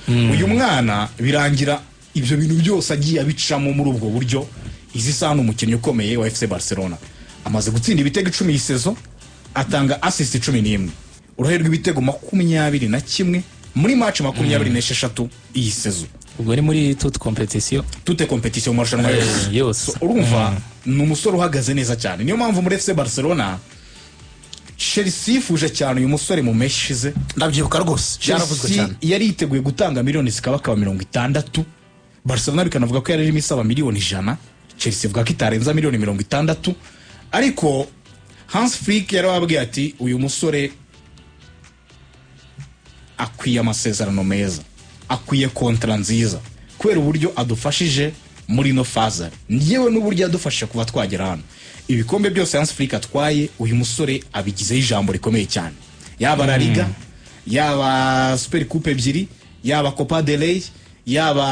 uyu mwana birangira ibyo bintu byose agiye abicamo muri ubwo buryo. Izi sana umukinnyi ukomeye wa FC Barcelona amaze gutsinda ibitego 10 isezo, atanga assist 11, uruherwa ibitego 21 muri match 26 iyi sezo. ubwo ni muri toute competition mu marushanwa yose. Urumva ni umusore uhagaze neza cyane. Niyo mpamvu muri FC Barcelona Chelsea ifuje cyane uyu musore mu meshize, ndabyibuka rwose yaravuzwe cyane. Yari yiteguye gutanga miliyoni zikabakaba 60, Barcelona bikanavuga ko yari irimo isaba miliyoni 100, Chelsea ivuga ko itarenza miliyoni 60. Ariko Hans Flick yarababwiye ati uyu musore akwiye amasezerano meza, akwiye kontra nziza kubera uburyo adufashije muri no faza, nyewe n'uburyo adufashije kuva twagera hano. Ibikombe byose Hans Flick atwaye uyu musore abigizeho ijambo rikomeye cyane, yaba La Liga, yaba Super Coupe ebyiri, yaba Copa del Rey, yaba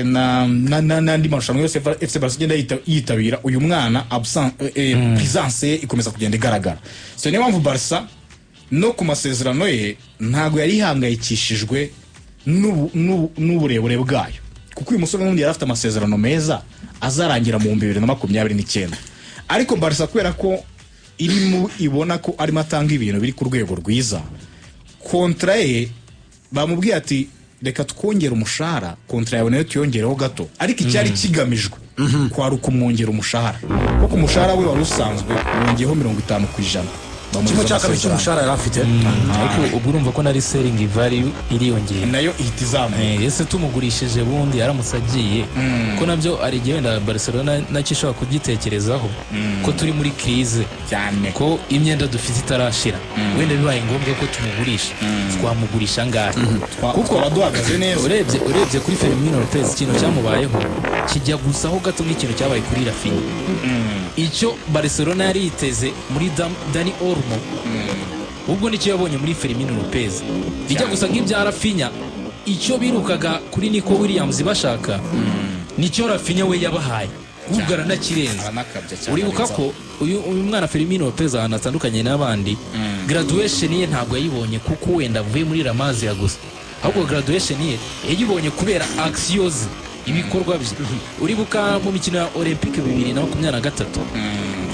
n'andi marushanwa yose FC Barcelona yitabira. Uyu mwana presence ye ikomeza kugenda igaragara. So niyo mpamvu Barca no ku masezerano ye ntago yari ihangayikishijwe n'uburebure bwayo, kuko uyu musore n'undi yari afite amasezerano meza azarangira mu 2029. Ariko Barca kubera ko irimo ibona ko arimo atanga ibintu biri ku rwego rwiza, kontra ye bamubwiye ati reka twongera umushahara, kontra yawe nayo tuyongereho gato. Ariko icyari kigamijwe kwari ukumwongera umushahara, kuko umushahara we wari usanzwe wongeyeho 50%. Kimwe cya kabiri cy'umushahara yari afite. Ariko ubwo urumva ko nari selling value iriyongera nayo ihita izamuka. Ese tumugurishije bundi yaramutse agiye, ko nabyo ari igihe wenda Barcelona nakishobora kugitekerezaho ko turi muri crise cyane, ko imyenda dufite itarashira, wenda bibaye ngombwa ko tumugurisha, twamugurisha ngahe kuko baduhagaze neza. Urebye kuri Fermino Lopez ikintu cyamubayeho kijya gusaho gato nk'ikintu cyabaye kuri Rafinha. Icyo Barcelona yari yiteze muri Dani Olmo, ubwo nicyo yabonye muri Fermino Lopez, bijya gusa nk'ibya Rafinha. Icyo birukaga kuri Nico Williams bashaka nicyo Rafinha we yabahaye, ubwo aranakirenza. Uribuka ko uyu mwana Fermino Lopez ahantu atandukanye n'abandi, graduation ye ntabwo yayibonye kuko wenda avuye muri La Masia gusa, ahubwo graduation ye yayibonye kubera actions ibikorwa bye. Uribuka mu mikino ya Olympique 2023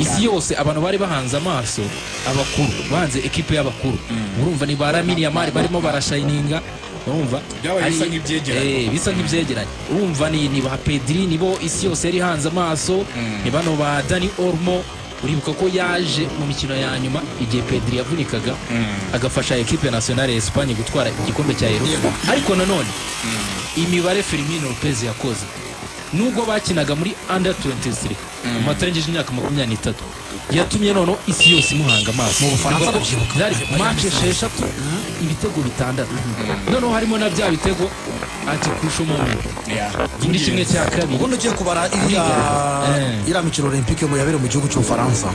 isi yose abantu bari bahanze amaso abakuru, banze equipe y'abakuru. Urumva ni Lamine Yamal barimo barashininga, urumva bisa nk'ibyegeranye. Urumva ni ba Pedri nibo isi yose yari hanze amaso, ni bano ba Dani Olmo. Uribuka ko yaje mu mikino ya nyuma igihe Pedri yavunikaga agafasha equipe nationale ya Espagne gutwara igikombe cya Euro. Ariko nanone imibare Fermino Lopez yakoze nubwo bakinaga muri under 23 mu matarengeje imyaka 23 yatumye none isi yose imuhanga amaso. Mu Bufaransa byari match 6 ibitego 6, none harimo na bya bitego ati kusho mu muri kimwe cya kabiri. Ubundi ugiye kubara iriya mikino Olympique mu yabere mu gihugu cy'Ubufaransa,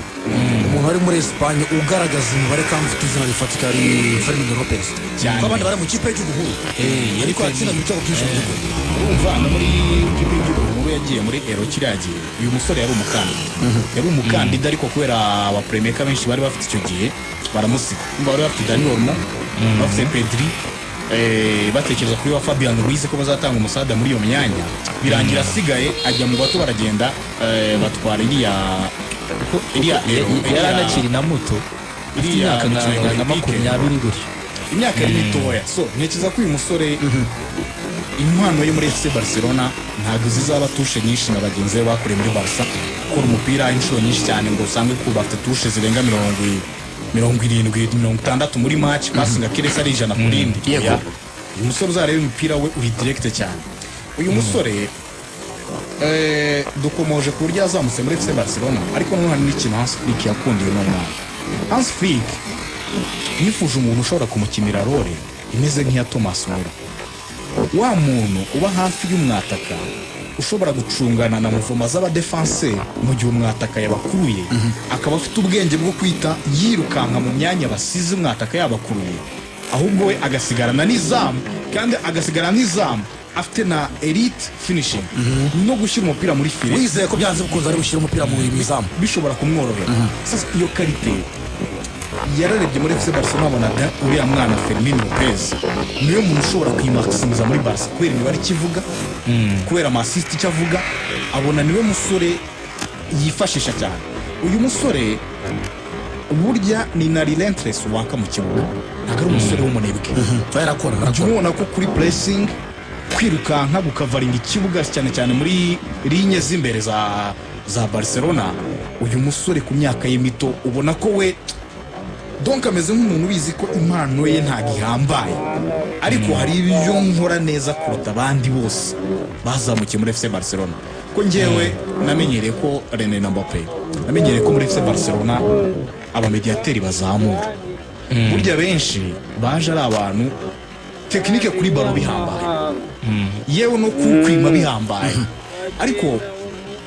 umuntu ari muri Espagne ugaragaza imibare kandi ufite izina rifatika ari Fermino Lopez, abandi bari mu kipe y'igihugu ariko akina mu bitego byinshi. Urumva no muri kipe y'igihugu yagiye muri Euro kiragiye, uyu musore yari umukandida ariko kubera aba playmaker benshi bari bafite icyo gihe baramusiga. Bari bafite Dani Olmo, bafite Pedri, batekereza kuri wa Fabian Ruiz ko bazatanga umusada muri iyo myanya, birangira asigaye ajya mu bato baragenda batwara iriya yaranakiri na muto, imyaka nka 20 gutyo, imyaka ari mitoya. So ntekereza ko uyu musore impano yo muri FC Barcelona ntabwo zizaba tushe nyinshi na bagenzi be bakoreye muri Barca, gukora umupira inshuro nyinshi cyane ngo usange ko bafite tushe zirenga 70-60 muri match, basinga kiresa ari 100 ku rindi. Uyu musore uzareba umupira we uri direct cyane. Uyu musore dukomoje ku buryo yazamutse muri FC Barcelona, ariko noneho hari n'ikintu Hans Flick yakundiye n'umwana. Hans Flick yifuje umuntu ushobora kumukinira role imeze nk'iya Thomas Müller, wa muntu uba hafi y'umwataka ushobora gucungana na muvoma z'abadefenseur mu gihe umwataka yabakuruye, akaba afite ubwenge bwo kwita yirukanka mu myanya basize umwataka yabakuruye, ahubwo we agasigarana n'izamu, kandi agasigarana n'izamu afite na elite finishing no gushyira umupira muri file. Wizeye ko byanze bukunze ari gushyira umupira mu izamu bishobora kumworohera. Sasa iyo karite yararebye muri FC Barcelona abona uriya mwana Fermin Lopez niwe muntu ushobora kwimaximiza muri Barca kubera imibare ikivuga kubera amasist icyo avuga abona niwe musore yifashisha cyane uyu musore burya ni na relentless waka mu kibuga ntabwo ari umusore w'umunebwe barakora ubona ko kuri pressing kwirukanka gukavaringa ikibuga cyane cyane muri linye z'imbere za Barcelona uyu musore ku myaka ye mito ubona ko we donc ameze nk'umuntu ubizi ko impano ye ntabwo ihambaye ariko hari ibyo nkora neza kuruta abandi bose bazamukiye muri FC Barcelona ko njyewe namenyereye ko René na Mbappé namenyereye ko muri FC Barcelona abamediateri bazamura burya benshi baje ari abantu tekinike kuri baro bihambaye yewe no kukwima bihambaye ariko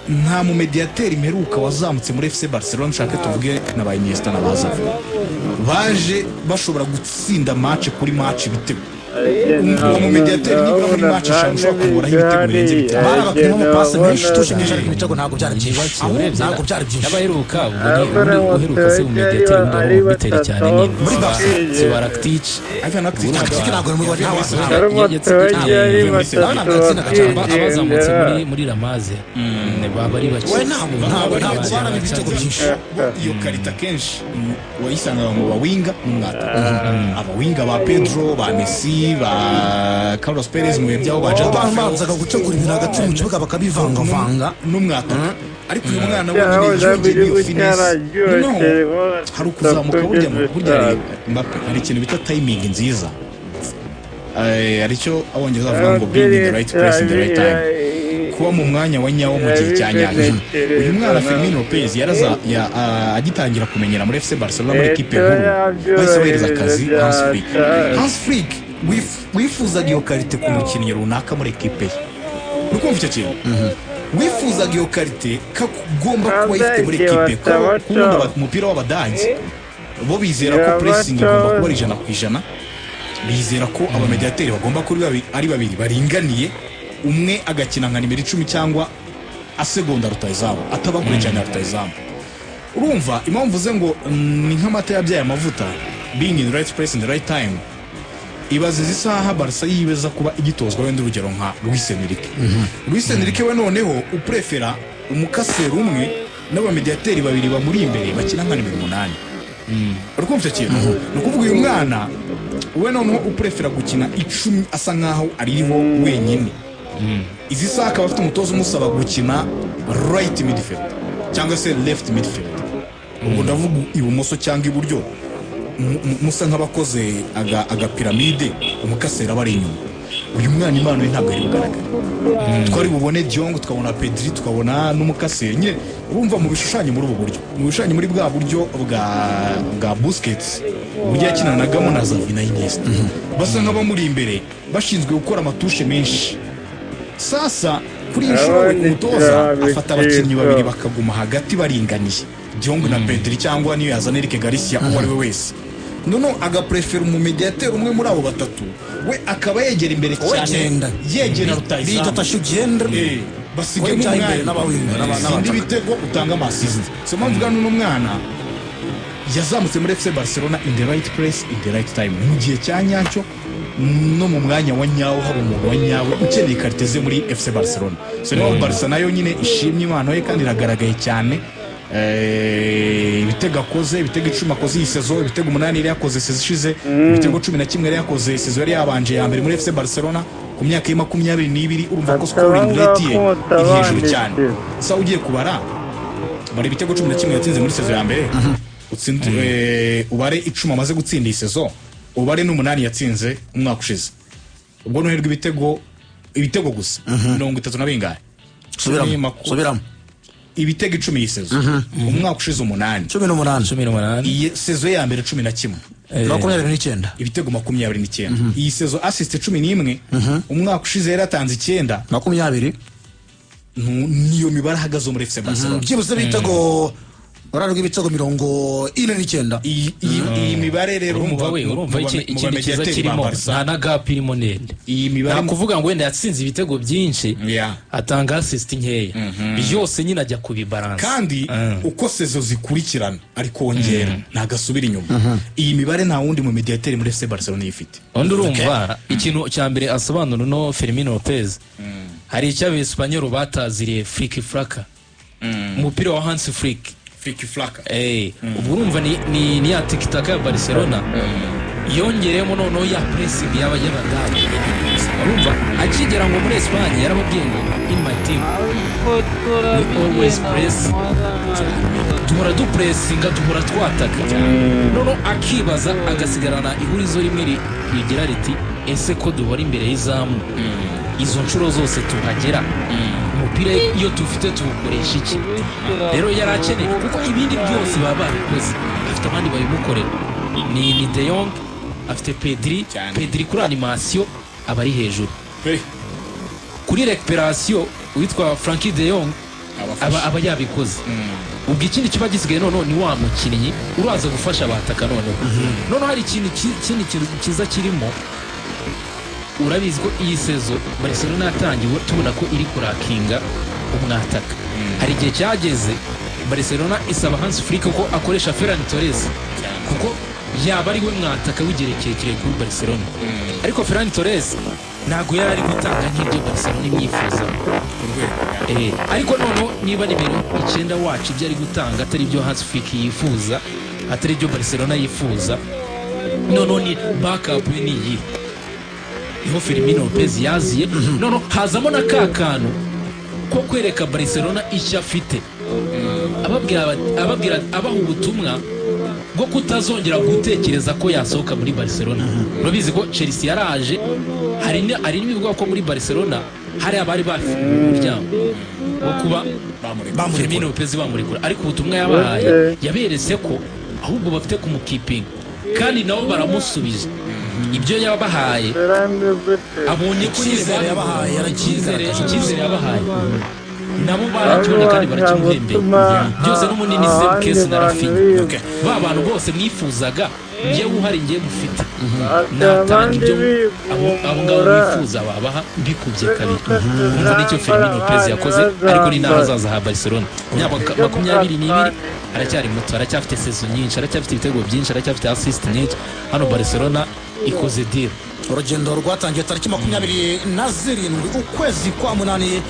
nta mu mediateri imperuka wazamutse muri FC Barcelona nshaka tuvuge na ba Iniesta na Xavi baje bashobora gutsinda match kuri match bitego mu mediateri nibura muri match eshanu ushobora kuburaho ibitego birenze bitanu barabakina mu passe menshi tushimije ariko ibitego ntabwo byari byinshi ntabwo byari byinshi n'abaheruka uheruka se mu mediateri ndabo biteri cyane nyine muri Barca Rakitic ntabwo muri wari abazamutse muri Ramaze baba ari bake we ntabwo barana ibitego byinshi iyo karita kenshi wayisanga mu bawinga n'umwata abawinga ba Pedro ba Messi ba Carlos Perez mu byabo ba Jadon babanzaga gutegura ibintu hagati mu kibuga bakabivangavanga n'umwata ariko uyu mwana wenyine yongeye iyo finesse noneho hari ukuzamuka burya Mbappé hari ikintu bita timing nziza aricyo abongereza bavuga ngo being in the right place in the right time kuba mu mwanya wa nyawo mu gihe cya nyacyo uyu mwana Fermin Lopez agitangira kumenyera muri FC Barcelona muri equipe nkuru bahise bahereza akazi Hans Flick wifuzaga iyo karite ku mukinnyi runaka muri equipe ye uri kumva icyo kintu wifuzaga iyo karite kagomba kuba yifite muri equipe kuko umupira w'Abadage bo bizera ko pressing igomba kuba ari 100%, bizera ko abamediateri bagomba kuba ari babiri baringaniye umwe agakina nka nimero 10 cyangwa asegonda rutayizamu atabakurikirana rutayizamu urumva impamvu ze ngo ni nk'amata yabyaye amavuta being in the right place in the right time ibaze zisaha Barca yibeza kuba igitozwa wenda urugero nka Luis Enrique Luis Enrique we noneho uprefera umukasero umwe n'abamediateri babiri bamuri imbere bakina nka nimero 8 urikumva kintu no kuvuga uyu mwana we noneho uprefera gukina 10 asa nkaho ariho wenyine izi saka bafite umutozo umusaba gukina right midfield cyangwa se left midfield ubwo ndavuga ibumoso cyangwa iburyo musa nk'abakoze aga piramide umukasera bari inyuma uyu mwana impano ye ntabwo ari bugaragara twari bubone Diong tukabona Pedri tukabona n'umukasera nyine urumva mu bishushanyo muri ubu buryo mu bishushanyo muri bwa buryo bwa Busquets buryo yakinanagamo na Xavi na Iniesta basa nk'abamuri imbere bashinzwe gukora amatushe menshi sasa kuri inshuro umutoza afata abakinnyi babiri bakaguma hagati baringaniye Diong na Pedri cyangwa niyo yazana Eric Garcia uwo ari we wese nono agaprefera umumediateur umwe muri abo batatu we akaba yegera imbere cyane yegera rutayizamu bitatashugenda basige mu mwanya n'abandi bitego utanga amasist so mpamvuga n'uno mwana yazamutse muri FC Barcelona in the right place in the right time mu gihe cya nyacyo no mu mwanya wa nyawo hari umuntu wa nyawo ukeneye karite ze muri FC Barcelona so niyo Barca nayo nyine ishimye impano ye kandi iragaragaye cyane ibitego akoze ibitego 10 akoze iyi sezo ibitego 8 yari yakoze sezo ishize ibitego 11 yari yakoze sezo yari yabanje ya mbere muri FC Barcelona ku myaka ya 22 urumva ko scoring rate ye iri hejuru cyane sa ugiye kubara bari ibitego 11 yatsinze muri sezo ya mbere utsinde ubare 10 amaze gutsinda iyi sezo ubare n'8 yatsinze umwaka ushize ubwo no herwa ibitego gusa 30 na bingahe subiramo ibitego 10 yisezo umwaka ushize 18 iyi sezo ya mbere 11 29 ibitego 29 iyi sezo assist 11 umwaka ushize yaratanze 9 20 niyo mibara hagazo muri FC Barcelona byibuze bitego uraruga ibitego 49. iyi mibare rero urumva ikintu cyiza kirimo nta na gap irimo ndende. iyi mibare nta kuvuga ngo wenda yatsinze ibitego byinshi Yeah. atanga assist nkeya byose nyine ajya kubibalance kandi uko sezo zikurikirana ariko wongera ntagasubira inyuma. iyi mibare nta wundi mu mediateur muri FC Barcelona yifite. undi urumva ikintu cya mbere asobanura no Fermín López hari icyo abespanyol bataziriye Flick Flaka umupira wa Hans Flick Flaka ubwo urumva ni ya tikitaka ya Barcelona yongeremo noneho ya pressing y'abanyabagabo urumva akigera ngo muri Espagne yarababwiye ngo in my team we always press duhora dupressinga duhora twataka noneho akibaza agasigarana ihurizo rimwe rigira riti ese ko duhora imbere y'izamu izo nshuro zose tuhagera umupira iyo tufite tuwukoresha iki rero yarakeneye kuko ibindi byose baba babikoze afite abandi babimukorera ni De Jong afite Pedri kuri animation aba ari hejuru kuri recuperation witwa Frankie De Jong aba yabikoze ubwo ikindi kiba gisigaye noneho ni wa mukinnyi uraza gufasha abataka noneho hari ikintu cyiza kirimo urabizi ko iyi sezo Barcelona yatangiwe tubona ko iri kurakinga umwataka hari igihe cyageze Barcelona isaba Hans Flick ko akoresha Ferran Torres kuko yaba ari we mwataka w'igerekeye kuri Barcelona ariko Ferran Torres ntago yari ari gutanga nk'ibyo Barcelona imyifuza ariko noneho niba nimero 9 wacu ibyo ari gutanga atari ibyo Hans Flick yifuza atari ibyo Barcelona yifuza noneho ni backup niyi iho Fermín López yaziye noneho hazamo na kakanu ko kwereka Barcelona icyo afite ababwira abaha ubutumwa bwo kutazongera gutekereza ko yasohoka muri Barcelona. Urabizi ko Chelsea yaraje hari n'ibivuga ko muri Barcelona hari abari bafunguye umuryango wo kuba Fermín López bamurekura ariko ubutumwa yabahaye yaberetse ko ahubwo bafite kumukipinga kandi nabo baramusubije ibyo yabahaye abonye ko icyizere yabahaye nabo barakibonye kandi barakimuhembeye byose n'umunini Seb Kess na Rafinha ba bantu bose mwifuzaga ngewe uhari ngewe mufite natanga ibyo abo ngabo bifuza babaha mbikubye kabiri umva nicyo Fermín López yakoze ariko ni n'ahazaza ha Barcelona myaka 22 aracyari muto aracyafite sezo nyinshi aracyafite ibitego byinshi aracyafite assist nyinshi hano Barcelona ikoze deal urugendo rwatangiye tariki 27 ukwezi kwa munani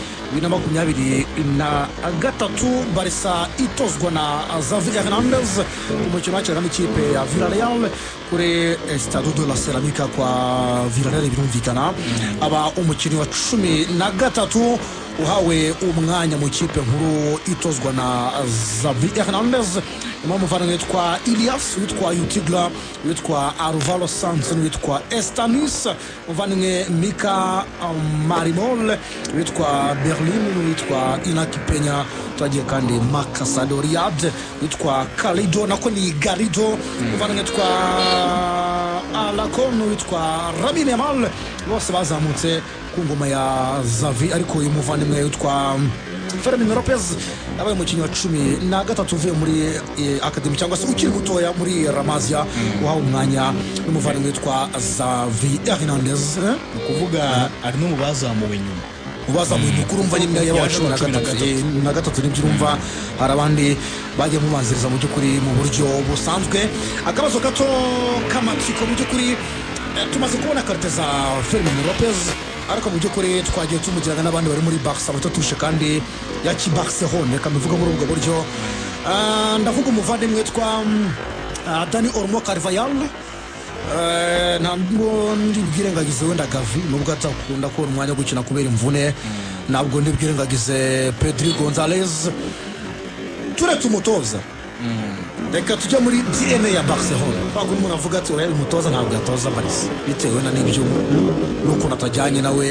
2023 Barca itozwa na Xavi Hernandez umukino waciraga n'ikipe ya Villarreal kuri Estadio de la Ceramica kwa Villarreal birumvikana aba umukinnyi wa 13 uhawe umwanya mu kipe nkuru itozwa na Xavi Hernandez umuvandimwe witwa Ilias witwa Utigla witwa Alvaro Santos witwa Estanis umuvandimwe Mika Marimol witwa Berlin witwa Inaki Peña twagiye kandi Marcus Riyad witwa Calido nako ni Garrido umuvandimwe witwa Alacon witwa Lamine Yamal bose bazamutse ku ngoma ya Xavi ariko uyu muvandimwe witwa Fermín López abaye umukinnyi wa 13 uvuye muri academy cyangwa se ukiri mutoya muri La Masia uhawe umwanya n'umuvandimwe witwa Xavi Hernandez kuvuga ari no mubazamuwe inyuma ubazamuye mukuru umva nyine y'abacu na gatatu n'ibyo urumva hari abandi bagiye mubanziriza mu by'ukuri mu buryo busanzwe akabazo gato k'amatsiko mu by'ukuri tumaze kubona karte za Fermín López ariko mu by'ukuri twagiye tumugirana n'abandi bari muri Barca batatushe kandi yaki Barcelona reka mbivuga muri ubwo buryo ndavuga umuvandimwe witwa Dani Olmo Carvajal ntabwo ndibwirengagize wenda Gavi nubwo atakunda kubona umwanya wo gukina kubera imvune ntabwo ndibwirengagize Pedri González turetse umutoza reka tujya muri DNA ya Barcelona ntabwo umuntu avuga ati uriya umutoza ntabwo yatoza Barca bitewe na n'ibyo n'ukuntu atajyanye nawe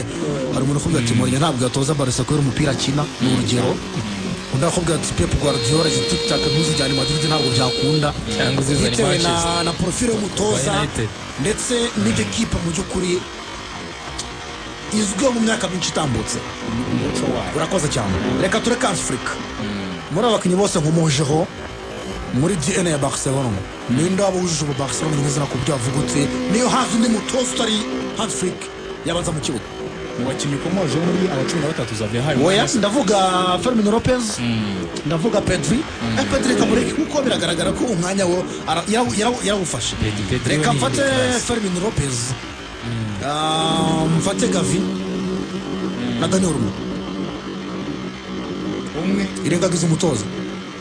hari umuntu uvuga ati Mourinho ntabwo yatoza Barca kubera umupira akina ni urugero undi akubwira ati Pep Guardiola izi tic-tac ntuzijyane Madrid ntabwo byakunda bitewe na profile y'umutoza ndetse n'ikipe mu by'ukuri izwiho mu myaka myinshi itambutse urakoze cyane reka tureke Afrika muri abakinnyi bose nk'umujero muri DNA ya Barcelona ninde waba wujuje ubu Barcelona neza ku buryo avuga uti niyo hafi undi mutoza utari Hans Flick yabanza mu kibuga mu bakinnyi ukomoje muri aba 13 Xavi yahaye oya ndavuga Fermin Lopez ndavuga Pedri Pedri kamureke kuko biragaragara ko umwanya wo yarawufashe reka mfate Fermin Lopez mfate Gavi na Dani Olmo umwe irengagiza umutoza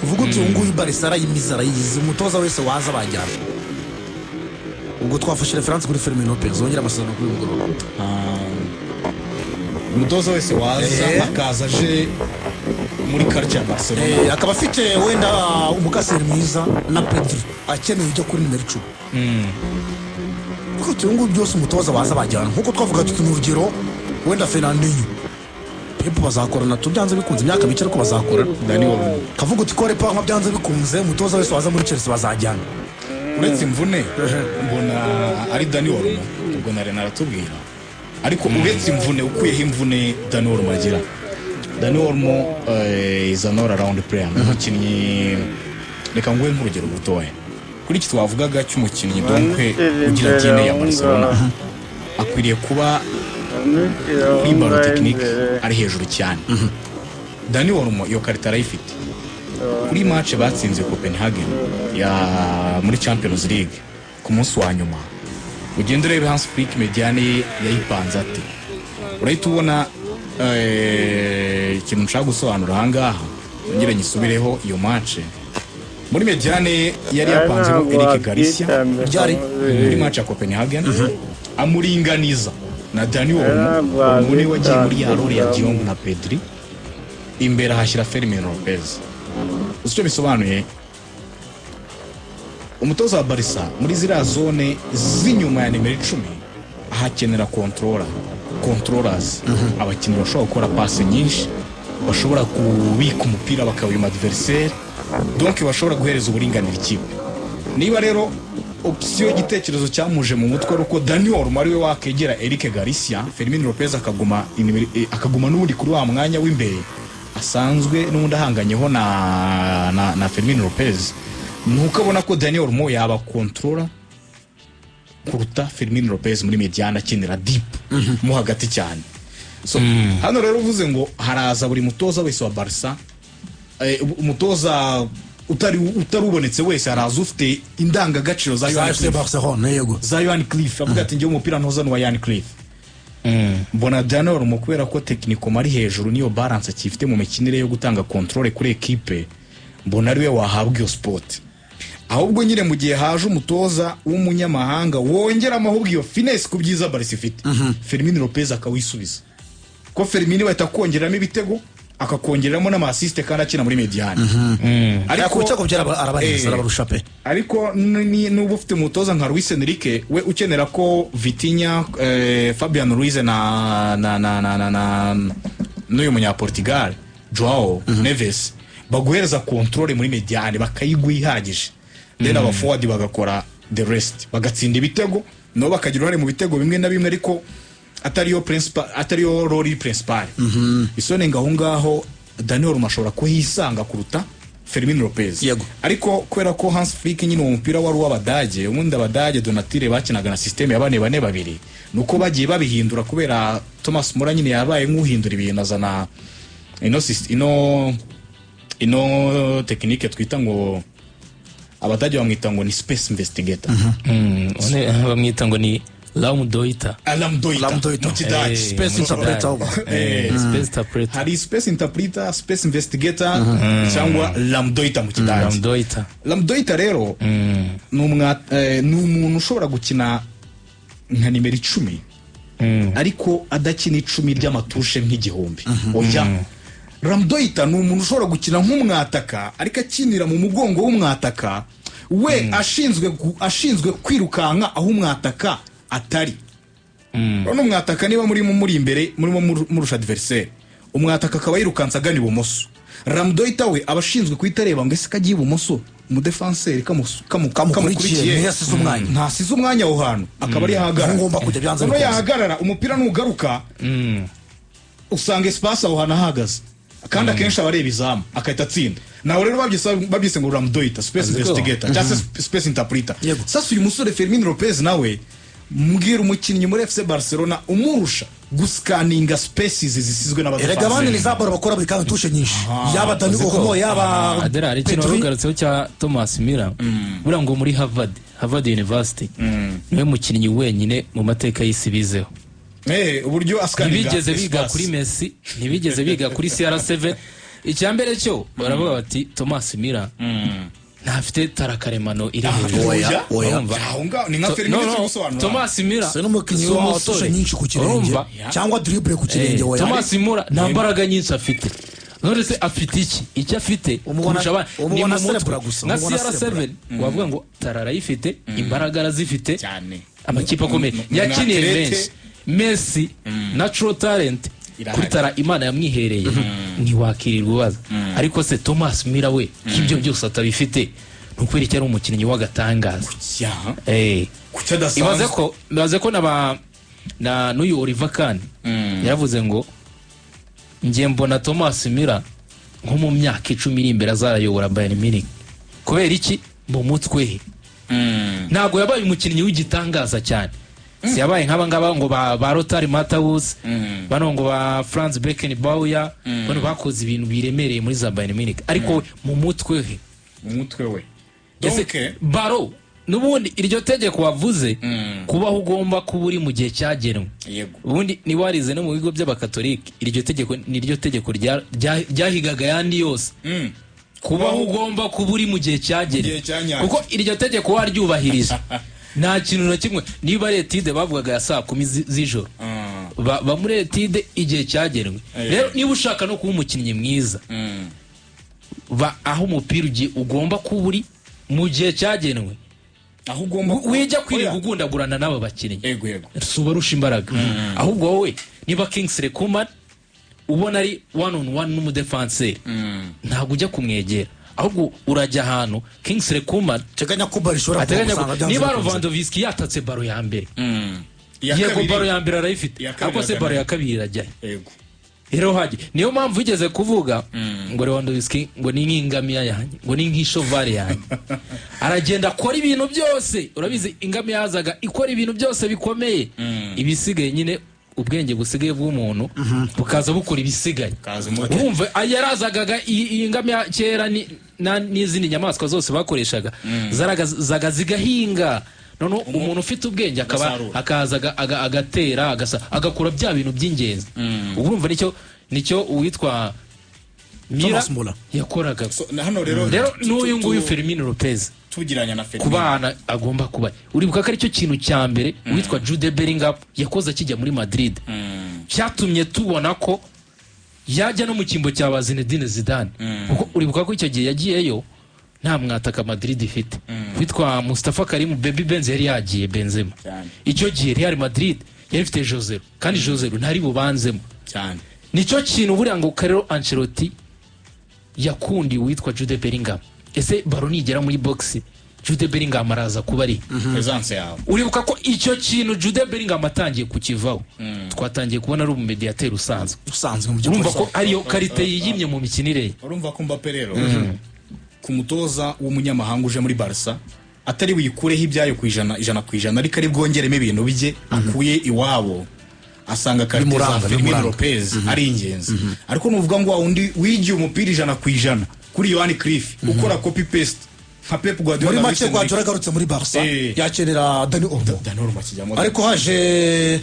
uvuga uti nguyu Barcelona y'imizara yize umutoza wese waza bajyana ubwo twafashe reference kuri Fermin Lopez wongera amasezerano kuri mugoroba umutoza wese waza akaza aje muri quartier ya Barcelona akaba afite wenda umukaseri mwiza na Pedri akeneye ijya kuri nimero 10 kuko tungu byose umutoza waza bajyana nkuko twavuga tuti n'urugero wenda Fernandinho Pepe bazakorana tubyanze bikunze imyaka mike ariko bazakora Dani Olmo kavuga uti kore pa byanze bikunze umutoza wese waza muri Chelsea bazajyana uretse imvune mbona ari Dani Olmo ubwo na Renard atubwira ariko uretse imvune ukuyeho imvune Dani Olmo agira Dani Olmo is an all around player umukinnyi reka nguhe nk'urugero butoya kuri iki twavugaga cy'umukinnyi donc ugira DNA ya Barcelona akwiriye kuba kuri ballon technique ari hejuru cyane Dani Olmo iyo karita arayifite kuri match batsinze Copenhagen ya muri Champions League ku munsi wa nyuma ugenda urebe Hans Flick mediane yayipanze ate urahita ubona ikintu nshaka gusobanura ahangaha ngira nyisubireho iyo match muri mediane yari yapanzemo Eric Garcia byari muri match ya Copenhagen amuringaniza na Dani Olmo muri wagiye muri ya role ya Diong na Pedri imbere hashyira Fermin Lopez icyo bisobanuye umutoza wa Barca muri ziriya zone z'inyuma ya nimero 10 ahakenera controllers abakinnyi bashobora gukora passe nyinshi bashobora kubika umupira bakawima adversaire donc bashobora guhereza uburinganire ikipe niba rero option igitekerezo cyamuje mu mutwe ruko Dani Olmo ari we wakegera Eric Garcia Fermin Lopez akaguma n'ubundi kuri wa mwanya w'imbere asanzwe n'ubundi ahanganyeho na Fermin Lopez nuko abona ko Dani Olmo yaba controller kuruta Fermin Lopez muri mediana akinira deep mu hagati cyane so hano rero uvuze ngo haraza buri mutoza wese wa Barca umutoza utarubonetse wese haraza ufite indangagaciro za Johan Cruyff avuga ati ngiye umupira ntoza n'uwa Johan Cruyff mbona Dani Olmo kubera ko technique mari hejuru niyo balance akifite mu mikinire yo gutanga control kuri equipe mbona ariwe wahabwa iyo sport ahubwo nyine mu gihe haje umutoza w'umunyamahanga wongera amahubwo iyo finesse ku byiza Barca ifite Fermin Lopez akawisubiza ko Fermin bahita kongeramo ibitego akakongeramo n'ama-assist kandi akina muri mediane ariko cyo kubyara arabahiza arabarusha pe ariko n'ubu ufite umutoza nka Luis Enrique we ukenera ko Vitinha Fabian Ruiz na n'uyu munya Portugal Joao Neves baguhereza control muri mediane bakayigwihagije then aba forward bagakora the rest bagatsinda ibitego no bakagira uruhare mu bitego bimwe na bimwe ariko atariyo role principal isone ngaho Dani Olmo ashobora kuhisanga kuruta Fermin Lopez ariko kwera ko Hans Flick nyine umupira wari w'Abadage ubundi Abadage Donatille bakinaga na system ya bane babiri nuko bagiye babihindura kubera Thomas Muller nyine yabaye nk'uhindura ibintu azana ino technique twita ngo Abadage bamwita ngo ni space investigator bamwita ngo ni Laum Doita space interpreter space interpreter hari space interpreter space investigator cyangwa Laum Doita mu Kidage Laum Doita rero n'umuntu ushobora gukina nka nimero 10 ariko adakina 10 ry'amatushe nk'igihumbi oya Laum Doita n'umuntu ushobora gukina nk'umwataka ariko akinira mu mugongo w'umwataka we ashinzwe kwirukanka aho umwataka atari none umwataka niba muri imbere murimo murusha adversaire umwataka akaba yirukansa agana ibumoso Laum Doita we abashinzwe kwitareba ngo ese kagiye ibumoso mu defenseur kamukurikiye ntasize umwanya aho hantu akaba ari yahagarara ngomba kujya byanze no yahagarara umupira nugaruka usanga espace aho hantu ahagaze kandi akenshi abareba izamu akahita atsinda nawe rero babyise ngo ramdoita space investigator cyangwa space interpreter. Sasa uyu musore Fermin Lopez nawe mbwira umukinnyi muri FC Barcelona umurusha guscanninga spaces zisizwe n'abadefanse. Erega abandi ni zabora bakora buri kandi tushe nyinshi. Yaba Dani Olmo yaba Adera ari kintu rugarutseho cya Thomas Müller. Bura ngo muri Harvard University niwe mukinnyi wenyine mu mateka y'isi bizeho. Uburyo ascanninga ntibigeze biga kuri Messi, ntibigeze biga kuri CR7. Icyambere cyo baravuga bati Thomas Müller ntafite tarakaremano iri hejuru. Ni nka Fermin cy'ubusobanuro. Thomas Müller se n'umukinnyi wa tushe nyinshi ku kirenge cyangwa dribble ku kirenge oya. Thomas Müller nta mbaraga nyinshi afite. None se afite icyo afite kurusha abandi ni mu mutwe nka CR7 wavuga ngo tarara yifite imbaraga arazifite cyane. Amakipe akomeye yakiniye Messi natural talent kuri tara Imana yamwihereye ntiwakirirwa ubaza. Ariko se Thomas Müller we kibyo byose atabifite nukwereka ari umukinnyi w'agatangaza. Ibaze ko na n'uyu Oliver Kahn yaravuze ngo ngiye mbona Thomas Müller nko mu myaka 10 iri imbere azayobora Bayern Munich. Kubera iki? Mu mutwe he ntago yabaye umukinnyi w'igitangaza cyane. Si yabaye nk'abangaba ngo ba Lothar Matthäus bano ngo ba Franz Beckenbauer bano bakoze ibintu biremereye muri za Bayern Munich. Ariko mu mutwe we Baro nubundi iryo tegeko wavuze kubaho ugomba kuba uri mu gihe cyagenwe. Ubundi ni warize no mu bigo by'abakatolika iryo tegeko niryo tegeko ryahigaga yandi yose. Kubaho ugomba kuba uri mu gihe cyagenwe kuko iryo tegeko waryubahiriza nta kintu na kimwe. Niba retide bavugaga ya saa 10 z'ijoro muri retide igihe cyagenwe. Rero niba ushaka no kuba umukinnyi mwiza aho umupira ugomba kuba uri mu gihe cyagenwe, aho ugomba wijya kwirinda kugundagurana n'aba bakinnyi subarusha imbaraga. Ahubwo wowe niba Kingsley Coman ubona ari one on one n'umudefenseur ntabwo ujya kumwegera, ahubwo urajya ahantu Kingsley Coman teganya ko bari shora gusanga niba Lewandowski yatatse baro ya mbere yego baro ya mbere arayifite ariko se baro ya kabiri irajya rero haje. Niyo mpamvu igeze kuvuga ngo Lewandowski ngo ni nk'ingamiya yanjye ngo ni nk'ishovare yanjye aragenda akora ibintu byose. Urabizi ingamiya yazaga ikora ibintu byose bikomeye, ibisigaye nyine ubwenge busigaye bw'umuntu bukaza bukora ibisigaye. Urumva yarazagaga ingamiya kera n'izindi nyamaswa zose bakoreshaga zaraga zigahinga. None umuntu ufite ubwenge akazaga agatera agakora bya bintu by'ingenzi. Urumva nicyo uwitwa Müller yakoraga. Rero n'uyu nguyu Fermin Lopez tugiranya na Fermin kubana agomba kuba uribuka ko aricyo kintu cya mbere uwitwa Jude Bellingham yakoze akijya muri Madrid cyatumye tubona ko yajya no mu kimbo cya Zinedine Zidane. Kuko uribuka ko icyo gihe yagiyeyo nta mwataka Madrid ifite witwa Mustafa Karim Baby Benz yari yagiye Benzema. Icyo gihe Real Madrid yari ifite Jose kandi Jose ntari bubanzemo cyane. Nicyo kintu buriya ngo Carlo Ancelotti yakundi witwa Jude Bellingham. Ese baro nigera muri box Jude Bellingham araza kuba ari presence yawe. Uribuka ko icyo kintu Jude Bellingham atangiye kukivaho twatangiye kubona ari umumediateur usanzwe mu by'ukuri. Urumva ko ariyo karite yiyimye mu mikinire. Urumva ko Mbappe rero ku mutoza w'umunyamahanga uje muri Barca atari wikureho ibyayo ku ijana ku ijana ariko ari bwongeremo ibintu bije akuye iwabo asanga karite za Fermin Lopez ari ingenzi. Ariko nuvuga ngo undi wigiye umupira 100% kuri Johan Cruyff ukora copy paste nka Pep Guardiola muri make Guardiola garutse muri Barca yakenera Dani Olmo kijyamo. Ariko haje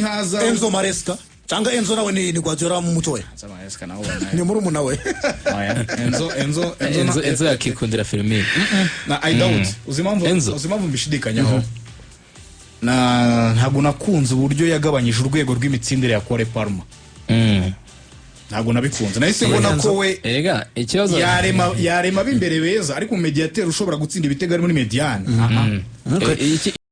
haza Enzo Maresca cyangwa Enzo nawe ni Guardiola mu mutoya Maresca nawe ni muri umuna we Enzo yakikundira Fermin na I doubt uzimamvu mbishidikanyaho ntago nakunze uburyo yagabanyije urwego rw'imitsindire ya Cole Palmer. Ntago nabikunze nahise mbona ko we ikibazo yarema b'imbere beza ariko mediateur ushobora gutsinda ibitego ari muri mediane.